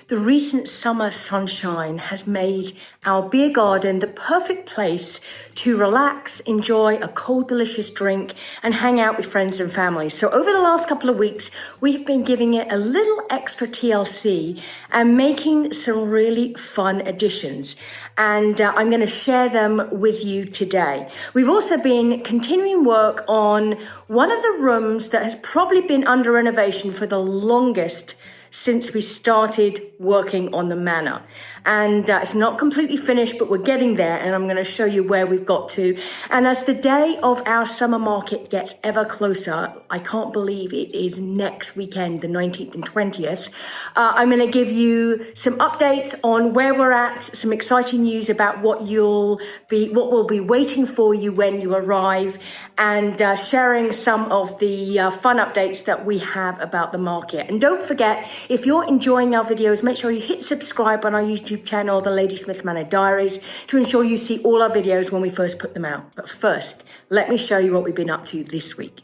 The recent summer sunshine has made our beer garden the perfect place to relax, enjoy a cold, delicious drink, and hang out with friends and family. So over the last couple of weeks, we've been giving it a little extra TLC and making some really fun additions. And I'm going to share them with you today. We've also been continuing work on one of the rooms that has probably been under renovation for the longest since we started working on the manor. And it's not completely finished, but we're getting there, and I'm going to show you where we've got to. And as the day of our summer market gets ever closer, I can't believe it is next weekend, the 19th and 20th, I'm going to give you some updates on where we're at, some exciting news about what will be waiting for you when you arrive, and sharing some of the fun updates that we have about the market. And don't forget, if you're enjoying our videos, make sure you hit subscribe on our YouTube channel, the Lady Smith Manor Diaries, to ensure you see all our videos when we first put them out. But first, let me show you what we've been up to this week.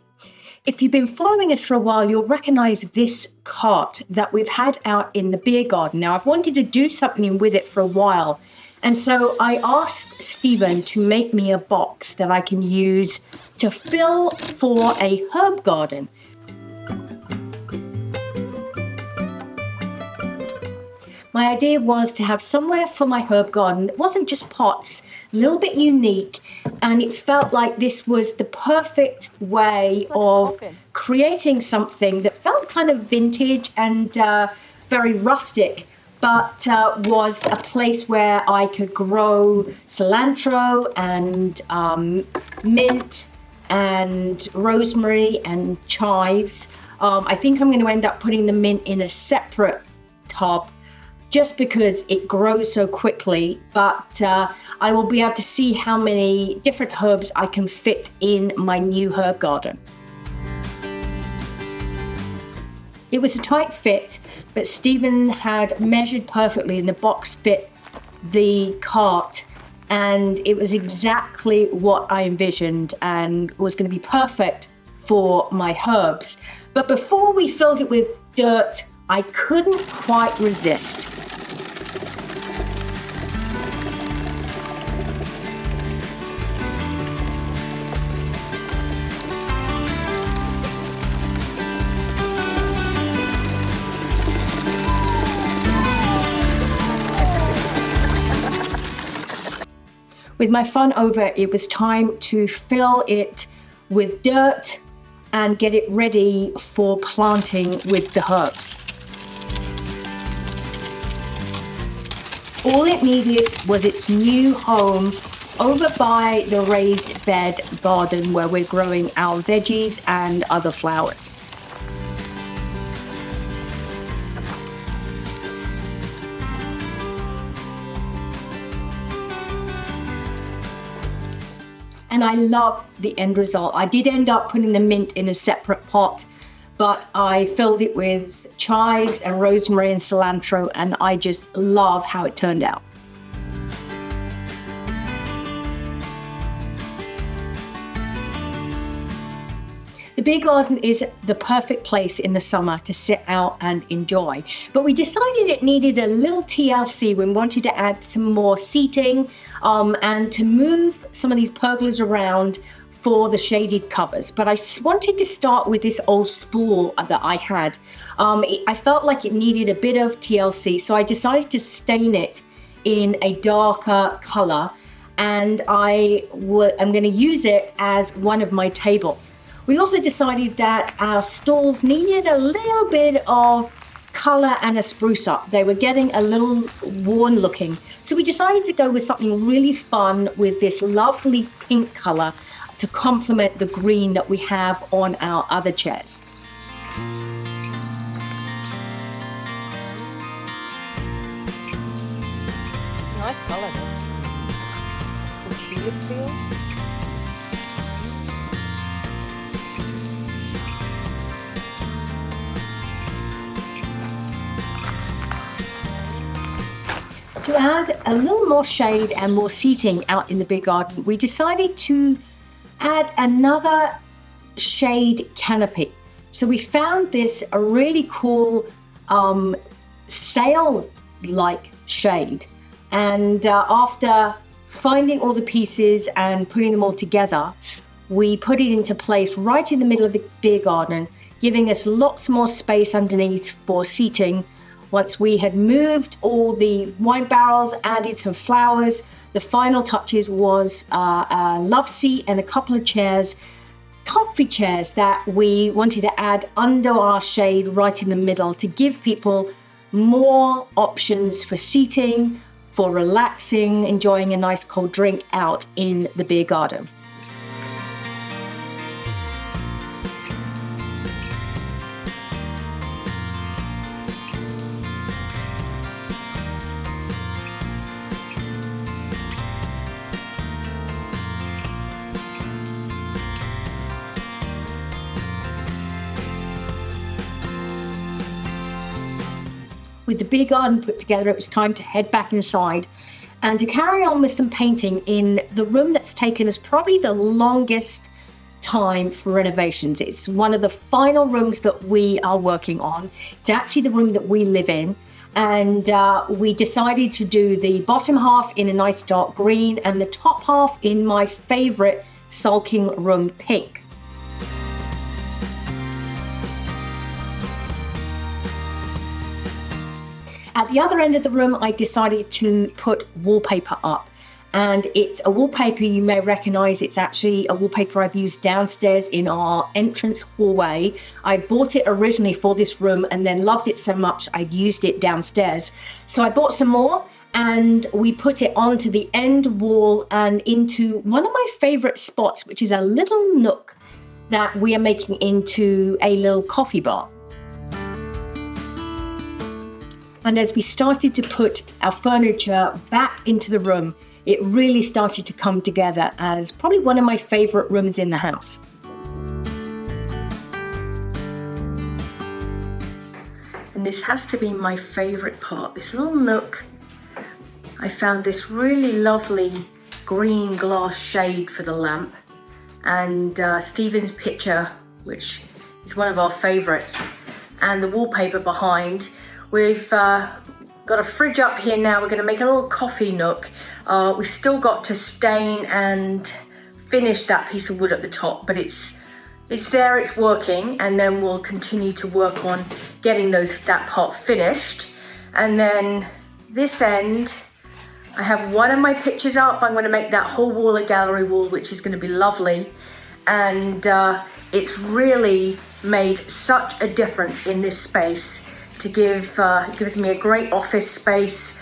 If you've been following us for a while, you'll recognize this cart that we've had out in the beer garden. Now, I've wanted to do something with it for a while. And so I asked Stephen to make me a box that I can use to fill for a herb garden. My idea was to have somewhere for my herb garden that wasn't just pots, a little bit unique, and it felt like this was the perfect way of creating something that felt kind of vintage and very rustic, but was a place where I could grow cilantro and mint and rosemary and chives. I think I'm going to end up putting the mint in a separate tub, just because it grows so quickly, but I will be able to see how many different herbs I can fit in my new herb garden. It was a tight fit, but Stephen had measured perfectly and the box fit the cart, and it was exactly what I envisioned and was going to be perfect for my herbs. But before we filled it with dirt, I couldn't quite resist. With my fun over, it was time to fill it with dirt and get it ready for planting with the herbs. All it needed was its new home over by the raised bed garden where we're growing our veggies and other flowers. And I love the end result. I did end up putting the mint in a separate pot, but I filled it with chives and rosemary and cilantro, and I just love how it turned out. The beer garden is the perfect place in the summer to sit out and enjoy, but we decided it needed a little TLC. We wanted to add some more seating and to move some of these pergolas around for the shaded covers. But I wanted to start with this old spool that I had. I felt like it needed a bit of TLC, so I decided to stain it in a darker color, and I'm going to use it as one of my tables. We also decided that our stalls needed a little bit of color and a spruce up. They were getting a little worn looking. So we decided to go with something really fun with this lovely pink color to complement the green that we have on our other chairs. Nice color. Treated feel. To add a little more shade and more seating out in the big garden, we decided to add another shade canopy. So we found this a really cool sail-like shade. And after finding all the pieces and putting them all together, we put it into place right in the middle of the beer garden, giving us lots more space underneath for seating. Once we had moved all the wine barrels, added some flowers, the final touches was a love seat and a couple of chairs, comfy chairs that we wanted to add under our shade right in the middle to give people more options for seating, for relaxing, enjoying a nice cold drink out in the beer garden. With the beer garden put together, it was time to head back inside and to carry on with some painting in the room that's taken us probably the longest time for renovations. It's one of the final rooms that we are working on. It's actually the room that we live in. And we decided to do the bottom half in a nice dark green and the top half in my favorite sulking room pink. At the other end of the room, I decided to put wallpaper up. And it's a wallpaper you may recognize. It's actually a wallpaper I've used downstairs in our entrance hallway. I bought it originally for this room and then loved it so much I used it downstairs. So I bought some more and we put it onto the end wall and into one of my favorite spots, which is a little nook that we are making into a little coffee bar. And as we started to put our furniture back into the room, it really started to come together as probably one of my favorite rooms in the house. And this has to be my favorite part, this little nook. I found this really lovely green glass shade for the lamp, and Stephen's picture, which is one of our favorites, and the wallpaper behind. We've got a fridge up here now. We're going to make a little coffee nook. We've still got to stain and finish that piece of wood at the top, but it's there, it's working, and then we'll continue to work on getting that part finished. And then this end, I have one of my pictures up. I'm going to make that whole wall a gallery wall, which is going to be lovely. And it's really made such a difference in this space. It gives me a great office space.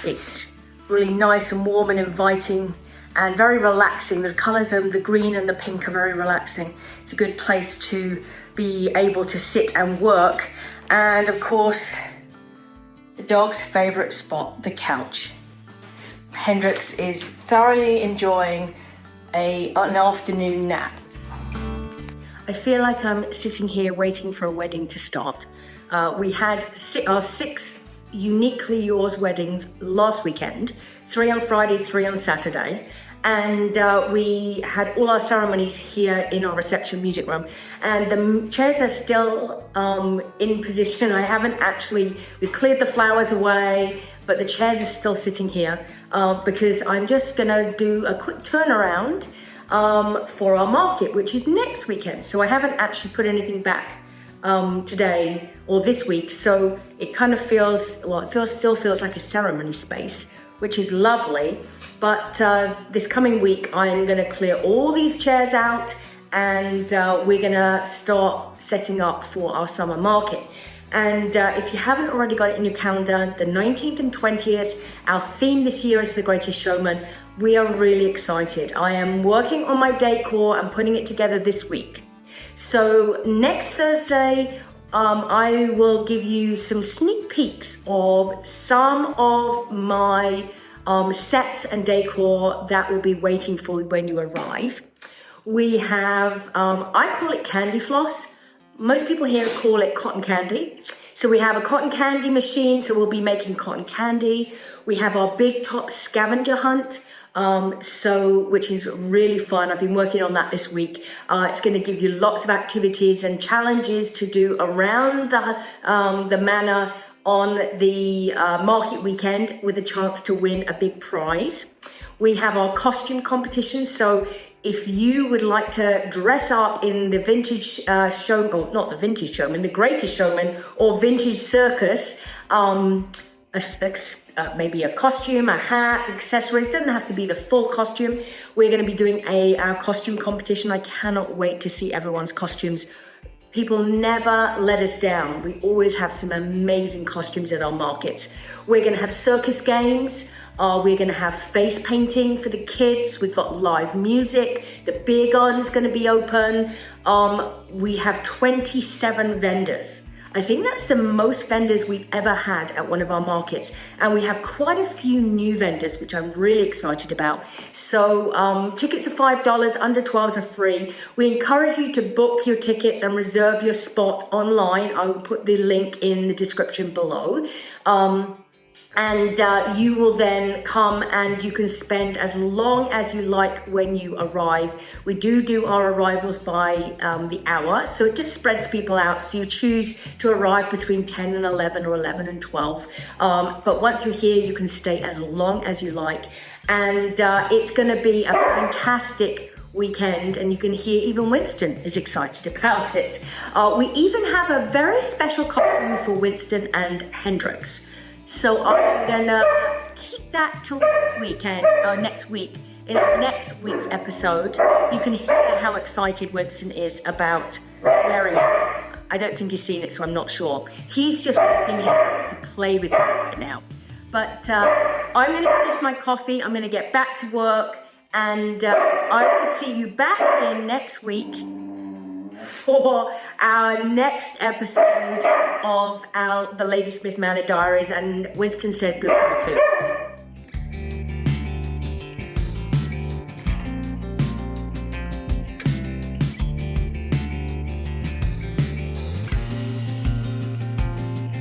It's really nice and warm and inviting and very relaxing. The colors of the green and the pink are very relaxing. It's a good place to be able to sit and work. And of course, the dog's favorite spot, the couch. Hendrix is thoroughly enjoying an afternoon nap. I feel like I'm sitting here waiting for a wedding to start. We had our 6 Uniquely Yours weddings last weekend, 3 on Friday, 3 on Saturday. And we had all our ceremonies here in our reception music room. And the chairs are still in position. We've cleared the flowers away, but the chairs are still sitting here because I'm just gonna do a quick turnaround for our market, which is next weekend. So I haven't actually put anything back today or this week, so it kind of still feels like a ceremony space, which is lovely. But this coming week I'm going to clear all these chairs out and we're going to start setting up for our summer market. And if you haven't already got it in your calendar, the 19th and 20th, our theme this year is The Greatest Showman. We are really excited. I am working on my decor and putting it together this week. So next Thursday, I will give you some sneak peeks of some of my sets and decor that will be waiting for when you arrive. We have, I call it candy floss. Most people here call it cotton candy. So we have a cotton candy machine, so we'll be making cotton candy. We have our big top scavenger hunt. Which is really fun. I've been working on that this week. It's going to give you lots of activities and challenges to do around the manor on the market weekend with a chance to win a big prize. We have our costume competition. So if you would like to dress up in the vintage showman, or not the vintage showman, the greatest showman, or vintage circus, maybe a costume, a hat, accessories, doesn't have to be the full costume. We're going to be doing our costume competition. I cannot wait to see everyone's costumes. People never let us down. We always have some amazing costumes at our markets. We're going to have circus games. We're going to have face painting for the kids. We've got live music. The beer garden's going to be open. We have 27 vendors. I think that's the most vendors we've ever had at one of our markets. And we have quite a few new vendors, which I'm really excited about. So tickets are $5, under 12s are free. We encourage you to book your tickets and reserve your spot online. I will put the link in the description below. And you will then come and you can spend as long as you like when you arrive. We do our arrivals by the hour, so it just spreads people out. So you choose to arrive between 10 and 11 or 11 and 12. But once you're here, you can stay as long as you like. And it's going to be a fantastic weekend, and you can hear even Winston is excited about it. We even have a very special costume for Winston and Hendrix. So I'm gonna keep that till next weekend, or next week. In next week's episode, you can hear how excited Winston is about wearing it. I don't think he's seen it, so I'm not sure. He's just waiting here to play with it right now. But I'm gonna finish my coffee, I'm gonna get back to work, and I will see you back here next week for our next episode of the Lady Smith Manor Diaries, and Winston says goodbye too.